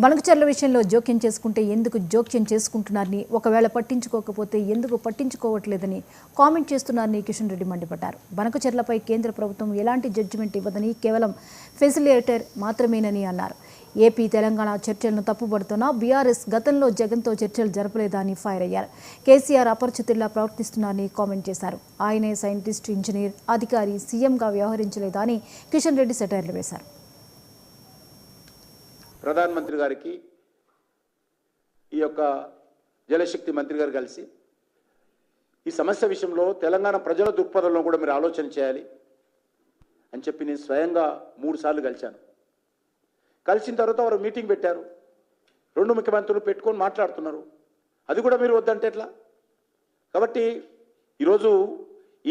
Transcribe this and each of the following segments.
బనకచర్ల విషయంలో జోక్యం చేసుకుంటే ఎందుకు జోక్యం చేసుకుంటున్నారని, ఒకవేళ పట్టించుకోకపోతే ఎందుకు పట్టించుకోవట్లేదని కామెంట్ చేస్తున్నారని కిషన్ రెడ్డి మండిపడ్డారు. బనకచర్లపై కేంద్ర ప్రభుత్వం ఎలాంటి జడ్జిమెంట్ ఇవ్వదని, కేవలం ఫెసిలిటేటర్ మాత్రమేనని అన్నారు. ఏపీ తెలంగాణ చర్చలను తప్పుపడుతున్న బీఆర్ఎస్ గతంలో జగన్తో చర్చలు జరపలేదా అని ఫైర్ అయ్యారు. కేసీఆర్ అపరిచితుల్లా ప్రవర్తిస్తున్నారని కామెంట్ చేశారు. ఆయనే సైంటిస్ట్, ఇంజనీర్, అధికారి, సీఎంగా వ్యవహరించలేదా అని కిషన్ రెడ్డి సెటైర్లు వేశారు. ప్రధానమంత్రి గారికి ఈ యొక్క జలశక్తి మంత్రి గారు కలిసి ఈ సమస్య విషయంలో తెలంగాణ ప్రజల దృక్పథంలో కూడా మీరు ఆలోచన చేయాలి అని చెప్పి నేను స్వయంగా 3 సార్లు కలిశాను. కలిసిన తర్వాత వారు మీటింగ్ పెట్టారు. 2 ముఖ్యమంత్రులు పెట్టుకొని మాట్లాడుతున్నారు. అది కూడా మీరు వద్దంటే ఎట్లా? కాబట్టి ఈరోజు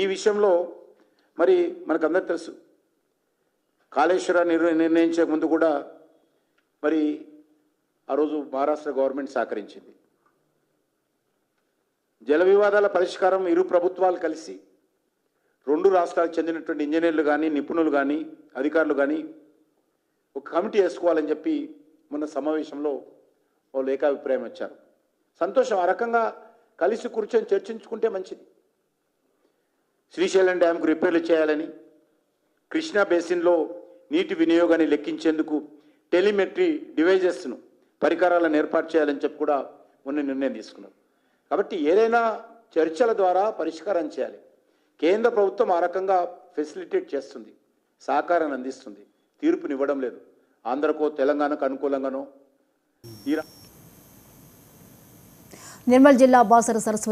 ఈ విషయంలో మరి మనకందరూ తెలుసు, కాళేశ్వరాన్ని నిర్ణయించే ముందు కూడా మరి ఆ రోజు మహారాష్ట్ర గవర్నమెంట్ సహకరించింది. జల వివాదాల పరిష్కారం ఇరు ప్రభుత్వాలు కలిసి 2 రాష్ట్రాలకు చెందినటువంటి ఇంజనీర్లు కానీ, నిపుణులు కానీ, అధికారులు కానీ ఒక కమిటీ వేసుకోవాలని చెప్పి మొన్న సమావేశంలో వాళ్ళు ఏకాభిప్రాయం వచ్చారు. సంతోషం. ఆ రకంగా కలిసి కూర్చొని చర్చించుకుంటే మంచిది. శ్రీశైలం డ్యాంకు రిపేర్లు చేయాలని, కృష్ణా బేసిన్లో నీటి వినియోగాన్ని లెక్కించేందుకు టెలిమెట్రీ డివైజెస్ను, పరికరాలను ఏర్పాటు చేయాలని చెప్పి కూడా మొన్న నిర్ణయం తీసుకున్నారు. కాబట్టి ఏదైనా చర్చల ద్వారా పరిష్కారం చేయాలి. కేంద్ర ప్రభుత్వం ఆ రకంగా ఫెసిలిటేట్ చేస్తుంది, సహకారాన్ని అందిస్తుంది, తీర్పునివ్వడం లేదు. ఆంధ్రకో తెలంగాణకు అనుకూలంగానో. నిర్మల్ జిల్లా బాసర సరస్వతి